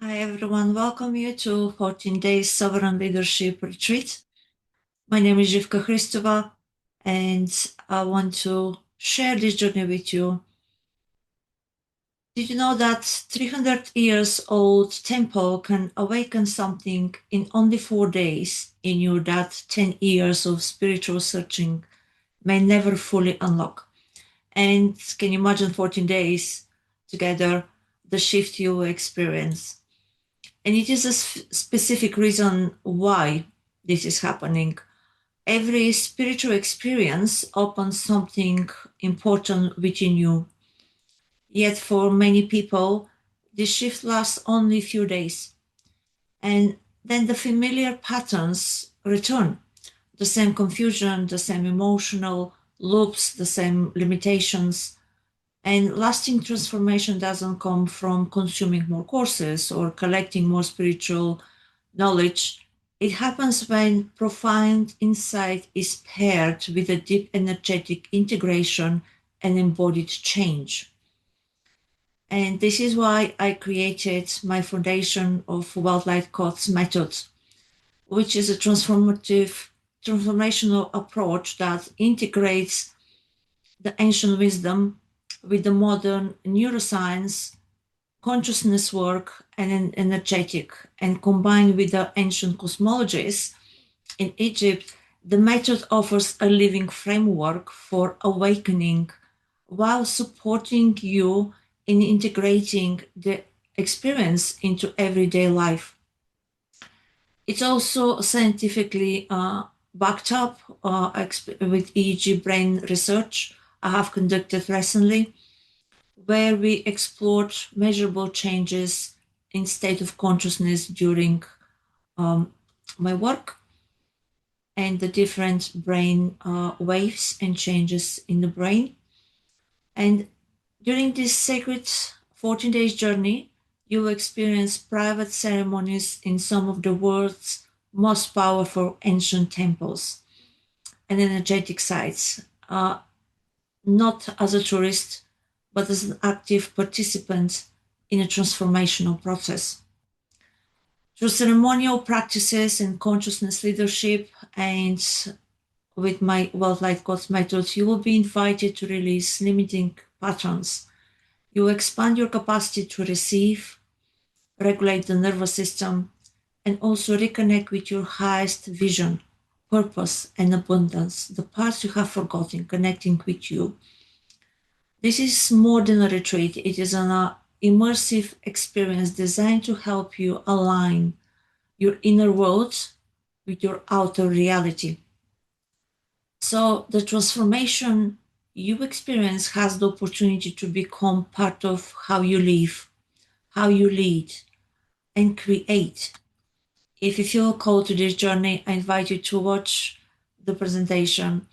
Hi everyone, welcome you to 14 Days Sovereign Leadership Retreat. My name is Živka Hristova and I want to share this journey with you. Did you know that 300 years old temple can awaken something in only 4 days in you that 10 years of spiritual searching may never fully unlock? And can you imagine 14 days together, the shift you will experience? And it is a specific reason why this is happening. Every spiritual experience opens something important within you. Yet for many people, this shift lasts only a few days. And then the familiar patterns return. The same confusion, the same emotional loops, the same limitations. And lasting transformation doesn't come from consuming more courses or collecting more spiritual knowledge. It happens when profound insight is paired with a deep energetic integration and embodied change. And this is why I created my foundation of Wildlife Codes method, which is a transformational approach that integrates the ancient wisdom with the modern neuroscience, consciousness work, and energetic, and combined with the ancient cosmologies in Egypt, the method offers a living framework for awakening while supporting you in integrating the experience into everyday life. It's also scientifically backed up with EEG brain research I have conducted recently, where we explored measurable changes in state of consciousness during um, my work and the different brain waves and changes in the brain. And during this sacred 14 days journey, you will experience private ceremonies in some of the world's most powerful ancient temples and energetic sites, not as a tourist, but as an active participant in a transformational process. Through ceremonial practices and consciousness leadership, and with my Wildlife Codes method, you will be invited to release limiting patterns. You will expand your capacity to receive, regulate the nervous system, and also reconnect with your highest vision, purpose, and abundance, the parts you have forgotten, connecting with you. This is more than a retreat. It is an immersive experience designed to help you align your inner world with your outer reality. So the transformation you experience has the opportunity to become part of how you live, how you lead, and create. If you feel called to this journey, I invite you to watch the presentation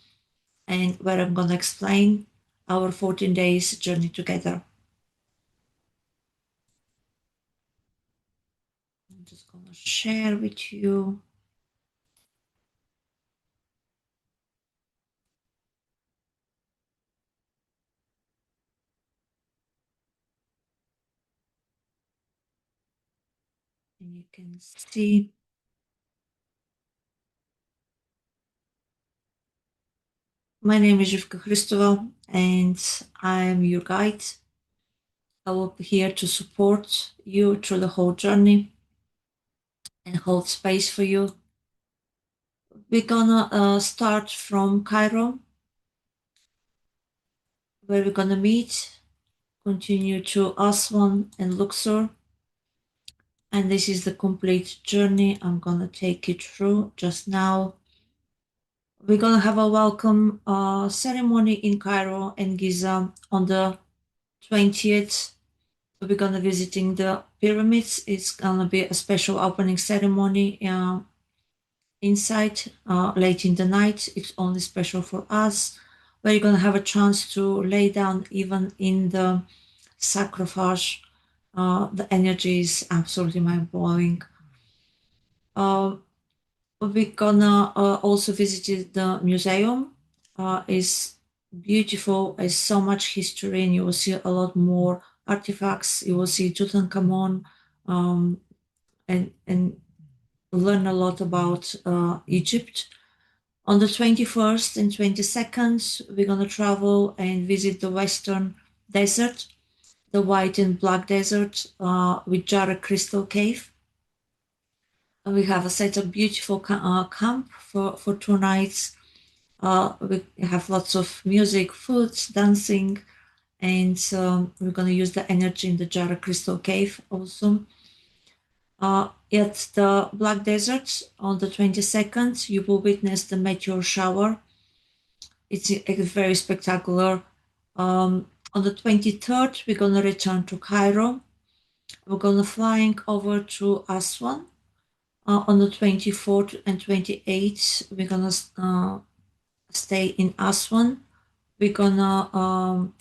and where I'm going to explain our 14 days journey together. I'm just going to share with you. And you can see my name is Živka Hristova and I am your guide. I will be here to support you through the whole journey and hold space for you. We're gonna start from Cairo, where we're gonna meet, continue to Aswan and Luxor, and this is the complete journey I'm gonna take you through just now. We're gonna have a welcome ceremony in Cairo and Giza on the 20th. We're gonna visiting the pyramids. It's gonna be a special opening ceremony inside late in the night. It's only special for us, where you're gonna have a chance to lay down even in the sarcophage. The energy is absolutely mind-blowing. We're gonna also visit the museum. It's beautiful. It's so much history, and you will see a lot more artifacts. You will see Tutankhamun, and learn a lot about Egypt. On the 21st and 22nd, we're going to travel and visit the Western Desert, the White and Black Desert with Jara Crystal Cave. And we have a set of beautiful camp for 2 nights. We have lots of music, food, dancing, and we're going to use the energy in the Jara Crystal Cave also. At the Black Desert on the 22nd, you will witness the meteor shower. It's very spectacular. On the 23rd, we're going to return to Cairo. We're going to flying over to Aswan. On the 24th and 28th, we're going to stay in Aswan. We're going to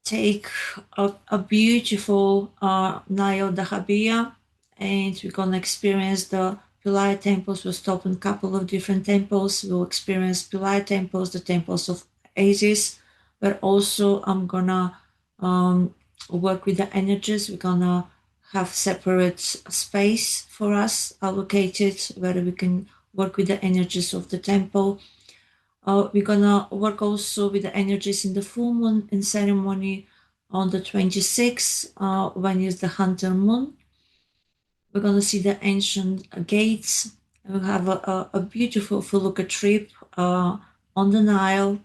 take a beautiful Nile Dahabia, and we're going to experience the Pilaya temples. We'll stop in a couple of different temples. We'll experience Pilaya temples, the temples of Isis, but also I'm going to work with the energies. We're going to have separate space for us allocated where we can work with the energies of the temple. We're gonna work also with the energies in the full moon in ceremony on the 26th, when is the hunter moon. We're gonna see the ancient gates. We'll have a beautiful Felucca trip on the Nile.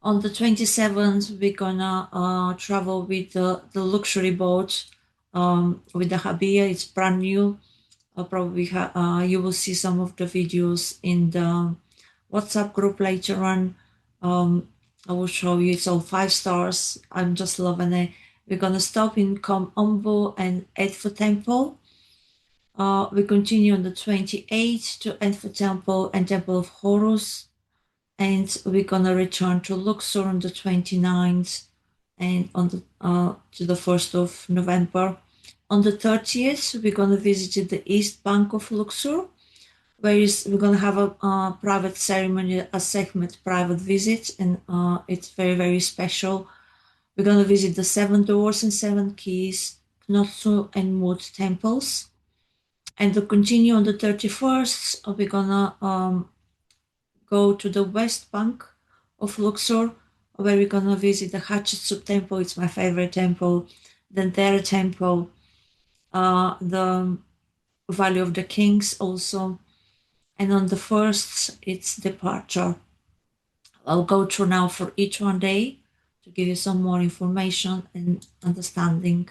On the 27th, we're gonna travel with the luxury boat with the Habia. It's brand new. Probably you will see some of the videos in the WhatsApp group later on. I will show you. It's all 5 stars. I'm just loving it. We're gonna stop in Kom Ombo and Edfu Temple. We continue on the 28th to Edfu Temple and Temple of Horus, and we're gonna return to Luxor on the 29th and on the to the 1st of November. On the 30th, we're gonna visit the east bank of Luxor, where we're going to have a private ceremony, a Sekhmet private visit, and it's very, very special. We're going to visit the 7 doors and 7 keys, Knotsu and Mut temples. And to continue on the 31st, we're going to go to the west bank of Luxor, where we're going to visit the Hatshepsut temple. It's my favorite temple, the Dendera temple, the Valley of the Kings also. And on the 1st, it's departure. I'll go through now for each one day to give you some more information and understanding.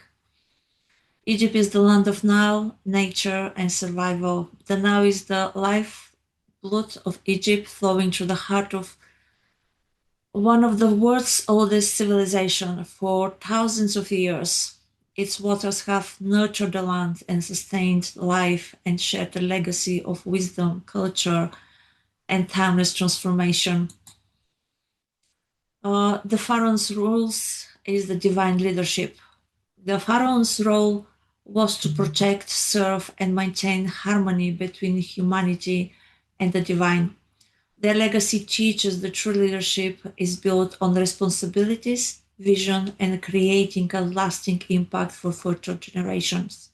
Egypt is the land of Nile, nature, and survival. The Nile is the lifeblood of Egypt, flowing through the heart of one of the world's oldest civilizations for thousands of years. Its waters have nurtured the land and sustained life and shared a legacy of wisdom, culture, and timeless transformation. The pharaoh's rules is the divine leadership. The pharaoh's role was to protect, serve, and maintain harmony between humanity and the divine. Their legacy teaches that true leadership is built on responsibilities, vision, and creating a lasting impact for future generations.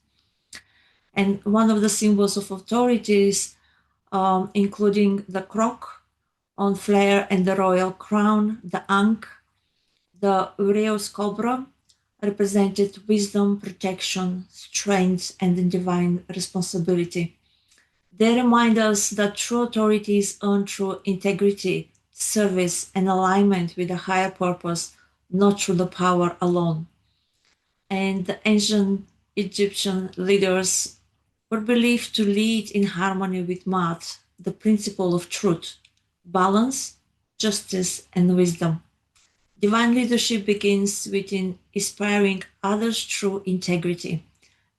And one of the symbols of authorities, including the croc on flare and the royal crown, the ankh, the Ureus cobra, represented wisdom, protection, strength, and the divine responsibility. They remind us that true authority is earned through integrity, service, and alignment with a higher purpose, not through the power alone. And the ancient Egyptian leaders were believed to lead in harmony with Maat, the principle of truth, balance, justice, and wisdom. Divine leadership begins with inspiring others through integrity,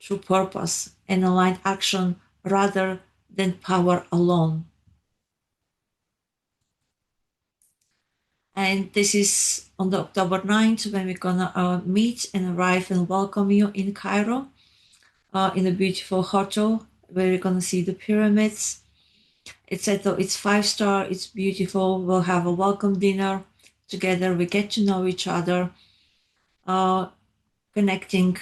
through purpose, and aligned action rather than power alone. And this is on the October 9th when we're gonna meet and arrive and welcome you in Cairo, in a beautiful hotel where you're gonna see the pyramids. It's 5-star, it's beautiful. We'll have a welcome dinner together. We get to know each other, connecting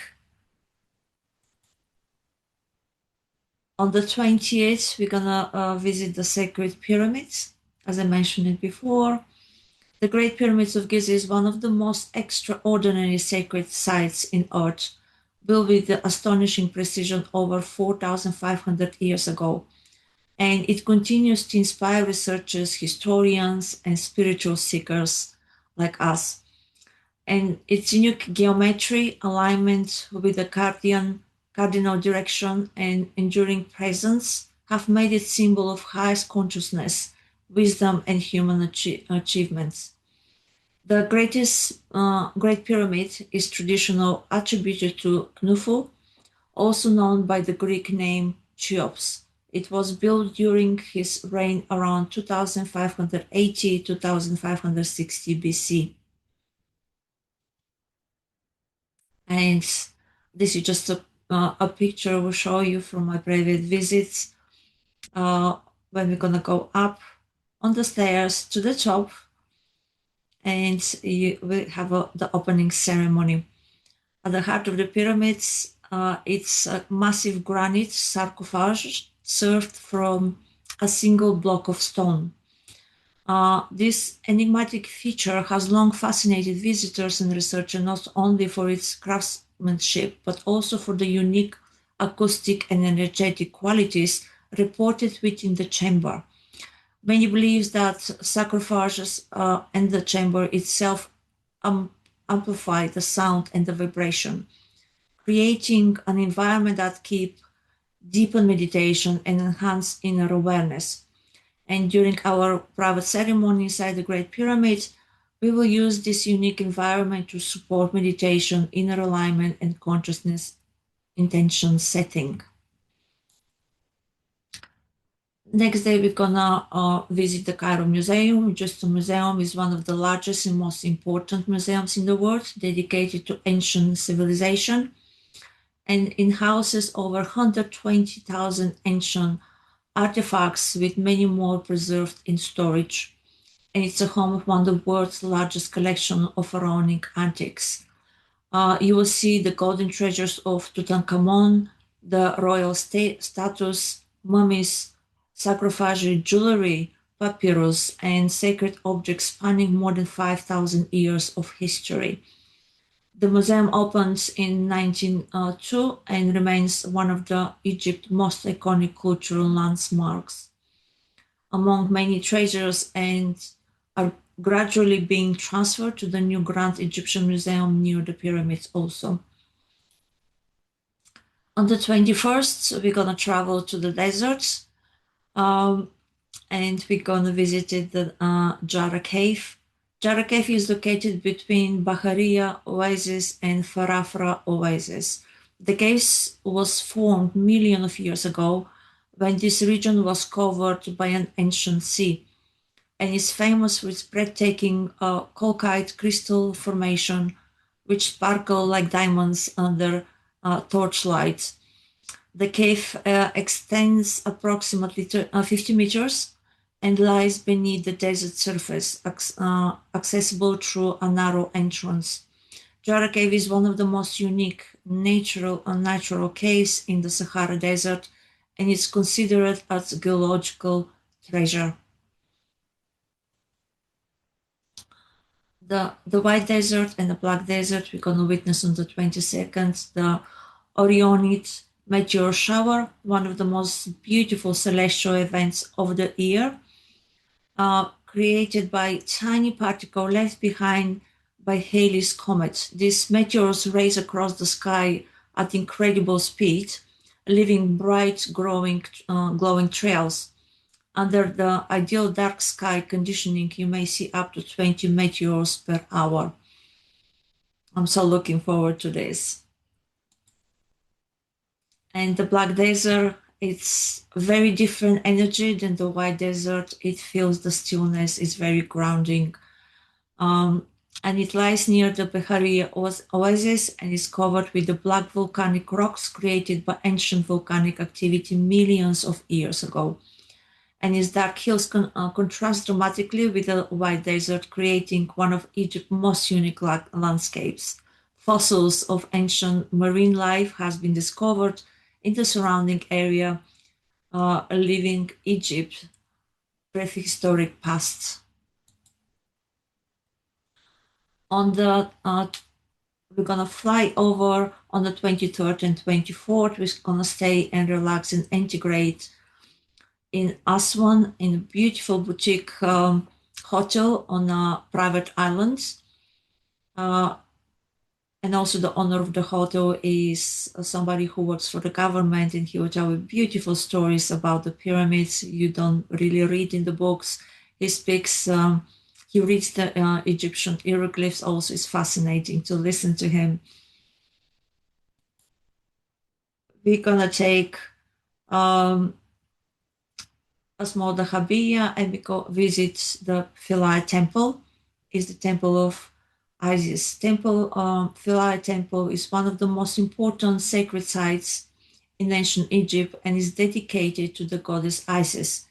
On the 20th, we're gonna visit the sacred pyramids, as I mentioned it before. The Great Pyramids of Giza is one of the most extraordinary sacred sites in Earth, built with the astonishing precision over 4,500 years ago. And it continues to inspire researchers, historians, and spiritual seekers like us. And its unique geometry, alignment with the cardinal direction, and enduring presence have made it symbol of highest consciousness, wisdom, and human achievements. The Great Pyramid is traditional attributed to Khufu, also known by the Greek name Cheops. It was built during his reign around 2580 2560 BC. And this is just a picture we'll show you from my private visits when we're gonna go up on the stairs to the top, and we have the opening ceremony. At the heart of the pyramids, it's a massive granite sarcophage served from a single block of stone. This enigmatic feature has long fascinated visitors and researchers not only for its craftsmanship, but also for the unique acoustic and energetic qualities reported within the chamber. Many believe that sarcophages and the chamber itself amplify the sound and the vibration, creating an environment that keep deepen meditation and enhance inner awareness. And during our private ceremony inside the Great Pyramid, we will use this unique environment to support meditation, inner alignment, and consciousness intention setting. Next day, we're gonna visit the Cairo Museum. Just a museum is one of the largest and most important museums in the world, dedicated to ancient civilization, and it houses over 120,000 ancient artifacts, with many more preserved in storage. And it's a home of one of the world's largest collection of pharaonic antiques. You will see the golden treasures of Tutankhamun, the royal statues, mummies, sarcophagi jewelry, papyrus, and sacred objects spanning more than 5,000 years of history. The museum opened in 1902 and remains one of the Egypt's most iconic cultural landmarks among many treasures, and are gradually being transferred to the new Grand Egyptian Museum near the pyramids also. On the 21st, we're going to travel to the deserts, and we're going to visit the Jara Cave. Jara Cave is located between Bahariya Oasis and Farafra Oasis. The cave was formed millions of years ago when this region was covered by an ancient sea, and is famous for its breathtaking calcite crystal formation, which sparkle like diamonds under torchlight. The cave extends approximately 50 meters and lies beneath the desert surface, accessible through a narrow entrance. Jara Cave is one of the most unique natural caves in the Sahara Desert, and is considered as a geological treasure. The White Desert and the Black Desert, we're going to witness on the 22nd the Orionid meteor shower, one of the most beautiful celestial events of the year, created by tiny particle left behind by Halley's Comet. These meteors race across the sky at incredible speed, leaving bright, glowing trails. Under the ideal dark sky conditioning, you may see up to 20 meteors per hour. I'm so looking forward to this. And the Black Desert, it's very different energy than the White Desert. It feels the stillness, it's very grounding. And it lies near the Behariya Oasis and is covered with the black volcanic rocks created by ancient volcanic activity millions of years ago. And its dark hills contrast dramatically with the White Desert, creating one of Egypt's most unique landscapes. Fossils of ancient marine life has been discovered in the surrounding area, living Egypt, prehistoric past. On the We're gonna fly over on the 23rd and 24th. We're gonna stay and relax and integrate in Aswan in a beautiful boutique hotel on a private island. Uh, and also the owner of the hotel is somebody who works for the government, and he will tell you beautiful stories about the pyramids you don't really read in the books. He speaks, he reads the Egyptian hieroglyphs also. It's fascinating to listen to him. We're gonna take a small dahabiya and we go visit the Philae temple. Is the temple of Isis. Philae temple is one of the most important sacred sites in ancient Egypt and is dedicated to the goddess Isis,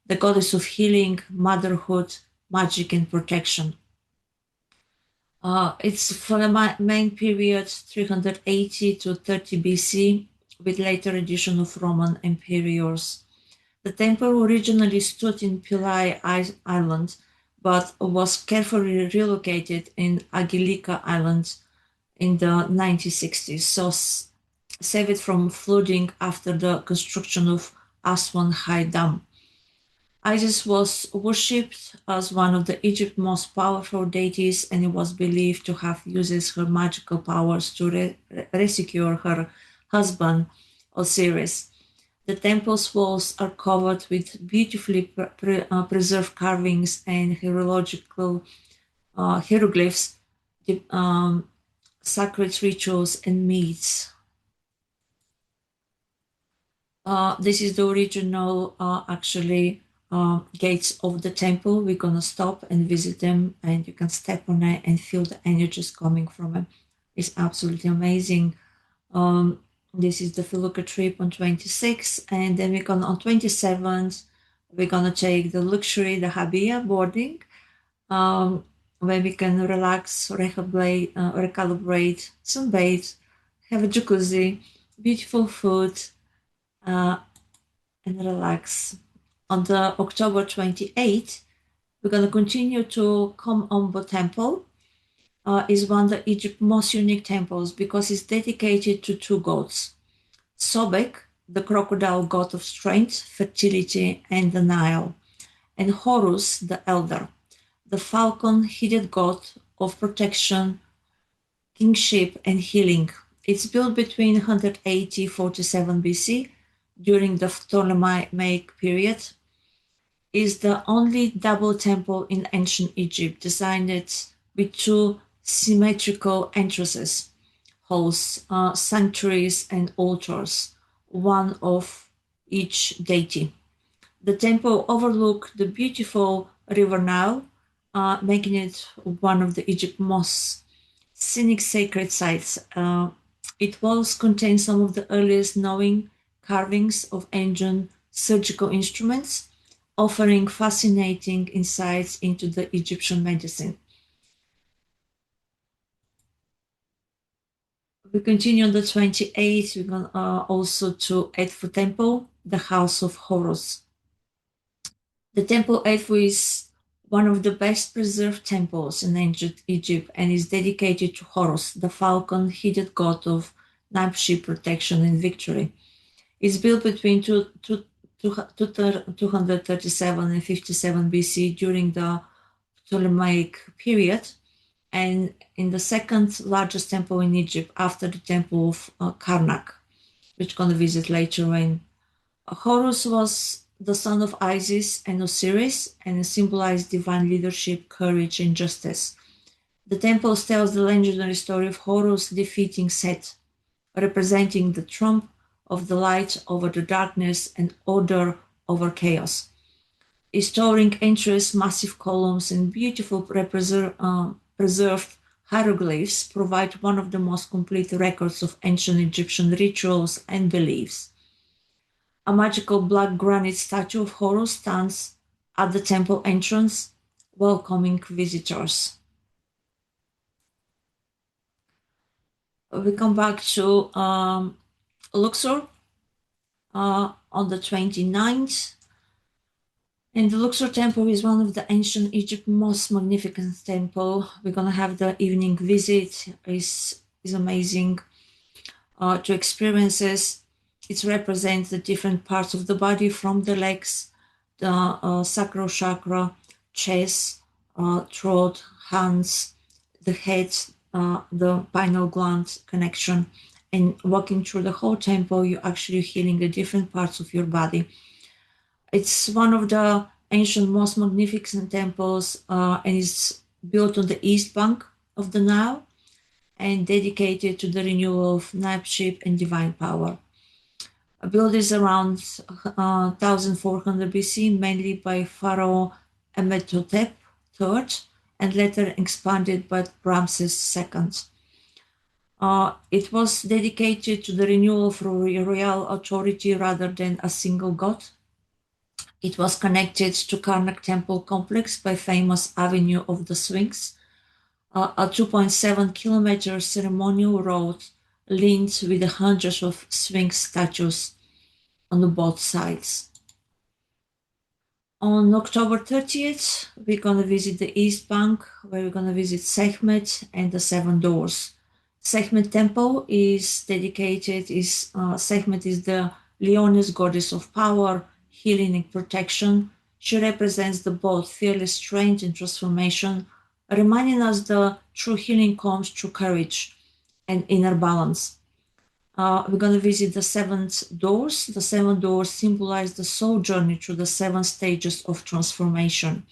the goddess of healing, motherhood, magic, and protection. It's for the main period 380 to 30 BC, with later addition of Roman emperors. The temple originally stood in Philae Island, but was carefully relocated in Agilika Island in the 1960s, so save it from flooding after the construction of Aswan High Dam. Isis was worshipped as one of the Egypt's most powerful deities, and it was believed to have used her magical powers to rescue her husband Osiris. The temple's walls are covered with beautifully preserved carvings and hieroglyphs, sacred rituals, and myths. This is the original, gates of the temple. We're gonna stop and visit them, and you can step on it and feel the energies coming from it. It's absolutely amazing. This is the Felucca trip on 26th, and then we're gonna on 27th. We're gonna take the luxury, the Habia boarding, where we can relax, recalibrate, sunbathe, have a jacuzzi, beautiful food, and relax. On the October 28th, we're going to continue to Kom Ombo Temple. Is one of the Egypt's most unique temples because it's dedicated to two gods. Sobek, the crocodile god of strength, fertility, and the Nile, and Horus, the elder, the falcon-headed god of protection, kingship, and healing. It's built between 180-47 BC during the Ptolemaic period. Is the only double temple in ancient Egypt designed with two symmetrical entrances, halls, sanctuaries, and altars, one of each deity. The temple overlooked the beautiful river Nile, making it one of the Egypt's most scenic sacred sites. It walls contain some of the earliest known carvings of ancient surgical instruments, offering fascinating insights into the Egyptian medicine. We continue on the 28th. We're going also to Edfu Temple, the House of Horus. The Temple Edfu is one of the best preserved temples in ancient Egypt and is dedicated to Horus, the falcon-headed god of knightship, protection, and victory. It's built between 237 and 57 BC during the Ptolemaic period, and in the second largest temple in Egypt after the temple of Karnak, which we're going to visit later on. Horus was the son of Isis and Osiris and symbolized divine leadership, courage, and justice. The temple tells the legendary story of Horus defeating Set, representing the trump of the light over the darkness and order over chaos. Restoring entries, massive columns, and beautiful preserved hieroglyphs provide one of the most complete records of ancient Egyptian rituals and beliefs. A magical black granite statue of Horus stands at the temple entrance, welcoming visitors. We come back to Luxor. on the 29th. And the Luxor Temple is one of the ancient Egypt's most magnificent temple. We're gonna have the evening visit. Is amazing to experiences. It represents the different parts of the body from the legs, the sacral chakra, chest, throat, hands, the head, the pineal gland connection. And walking through the whole temple, you're actually healing the different parts of your body. It's one of the ancient, most magnificent temples, and is built on the east bank of the Nile and dedicated to the renewal of knightship and divine power. Built is around 1400 BC, mainly by Pharaoh Amenhotep III, and later expanded by Ramses II. It was dedicated to the renewal of royal authority rather than a single god. It was connected to Karnak Temple complex by famous Avenue of the Sphinx, a 2.7-kilometer ceremonial road linked with hundreds of Sphinx statues on both sides. On October 30th, we're going to visit the East Bank, where we're going to visit Sekhmet and the Seven Doors. Sekhmet Temple is dedicated, Sekhmet is the Leonis goddess of power, healing and protection. She represents the both fearless strength and transformation, reminding us the true healing comes through courage and inner balance. We're going to visit the seventh doors. The seven doors symbolize the soul journey through the seven stages of transformation.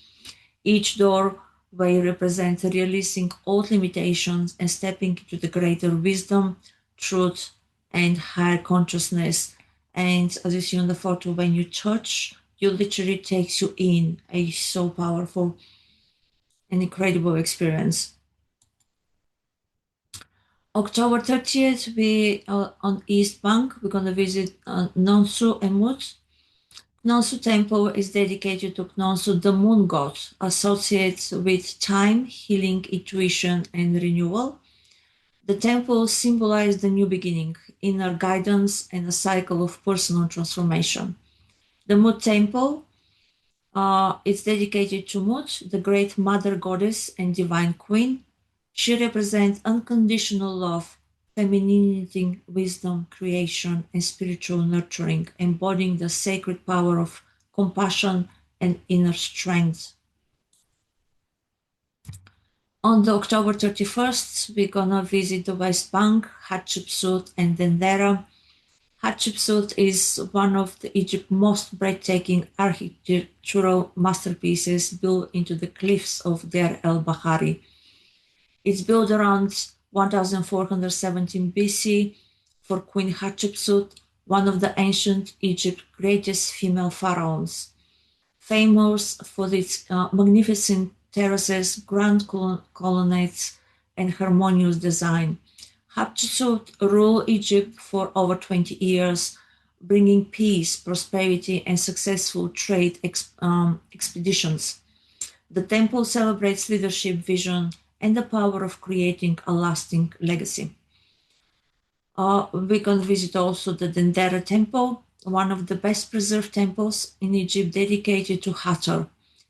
Each door will represent releasing old limitations and stepping into the greater wisdom, truth, and higher consciousness. And as you see on the photo, when you touch, you literally takes you in. A so powerful and incredible experience. October 30th, we on East Bank, we're going to visit Nonsu and Mut. Nonsu Temple is dedicated to Nonsu, the moon god, associated with time, healing, intuition, and renewal. The temple symbolizes the new beginning, inner guidance, and a cycle of personal transformation. The Mut Temple is dedicated to Mut, the great mother goddess and divine queen. She represents unconditional love, femininity, wisdom, creation, and spiritual nurturing, embodying the sacred power of compassion and inner strength. On the October 31st, we're gonna visit the West Bank, Hatshepsut, and Dendera. Hatshepsut is one of Egypt's most breathtaking architectural masterpieces built into the cliffs of Deir el-Bahari. It's built around 1417 BC for Queen Hatshepsut, one of the ancient Egypt's greatest female pharaohs. Famous for its magnificent terraces, grand colonnades, and harmonious design. Hatshepsut ruled Egypt for over 20 years, bringing peace, prosperity, and successful trade expeditions. The temple celebrates leadership, vision, and the power of creating a lasting legacy. We can visit also the Dendera Temple, one of the best preserved temples in Egypt dedicated to Hathor,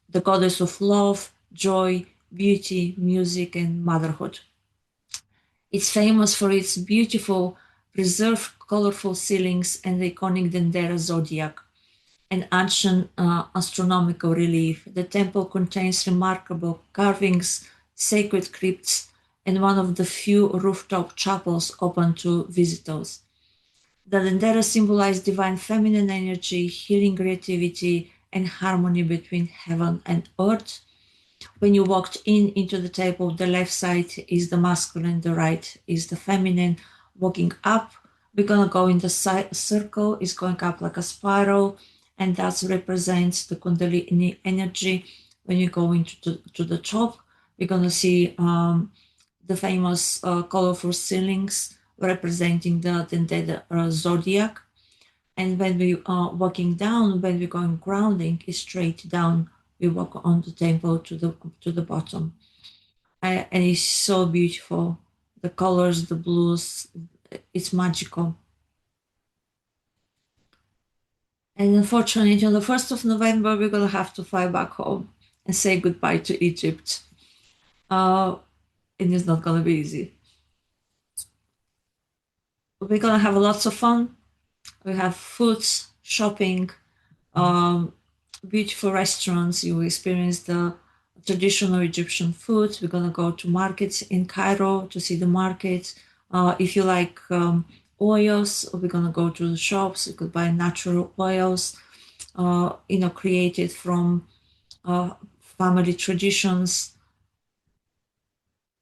the goddess of love, joy, beauty, music, and motherhood. It's famous for its beautiful, preserved, colorful ceilings and the iconic Dendera zodiac, an ancient astronomical relief. The temple contains remarkable carvings, sacred crypts, and one of the few rooftop chapels open to visitors. The Dendera symbolize divine feminine energy, healing creativity, and harmony between heaven and earth. When you walked into the temple, the left side is the masculine, the right is the feminine. Walking up, we're gonna go in the circle, is going up like a spiral, and that represents the Kundalini energy. When you go into to the top, we're gonna see the famous colorful ceilings representing the Dendera zodiac. And when we are walking down, when we're going grounding, is straight down. We walk on the temple to the bottom, and it's so beautiful. The colors, the blues, it's magical. And unfortunately, on the 1st of November, we're going to have to fly back home and say goodbye to Egypt. And it's not going to be easy. We're going to have lots of fun. We have foods, shopping, um, beautiful restaurants. You will experience the traditional Egyptian food. We're going to go to markets in Cairo to see the markets. If you like oils, we're going to go to the shops. You could buy natural oils, created from family traditions,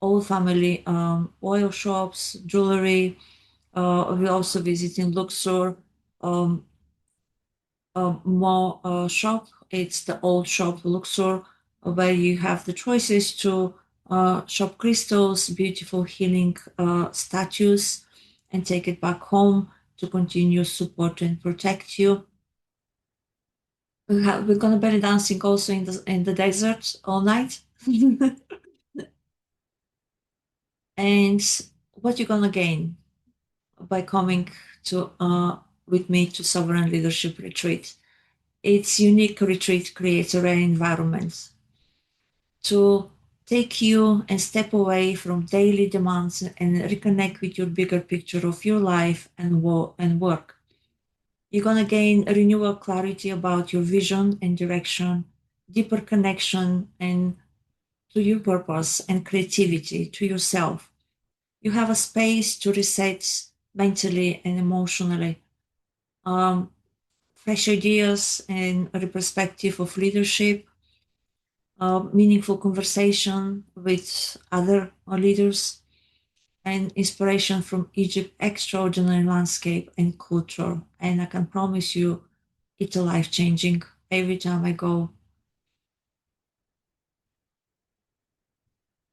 old family oil shops, jewelry. We're also visiting Luxor um, mall shop. It's the old shop Luxor, where you have the choices to shop crystals, beautiful healing statues, and take it back home to continue support and protect you. We're gonna belly dancing also in the desert all night. And what you're gonna gain by coming to with me to Sovereign Leadership Retreat? Its unique retreat creates a rare environment to take you and step away from daily demands and reconnect with your bigger picture of your life and work. You're going to gain a renewal clarity about your vision and direction, deeper connection and to your purpose and creativity, to yourself. You have a space to reset mentally and emotionally. Um, Fresh ideas and a perspective of leadership, meaningful conversation with other leaders, and inspiration from Egypt's extraordinary landscape and culture. And I can promise you, it's a life changing every time I go.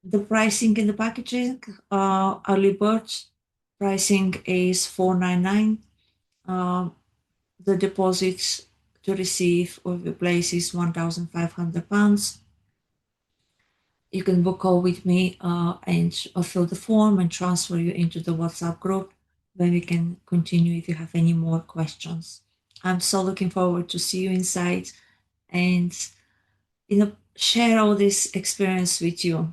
The pricing in the packaging, early bird pricing is 499. Uh, the deposit to receive or the place is £1,500. You can book call with me and fill the form and transfer you into the WhatsApp group where we can continue if you have any more questions. I'm so looking forward to see you inside and share all this experience with you.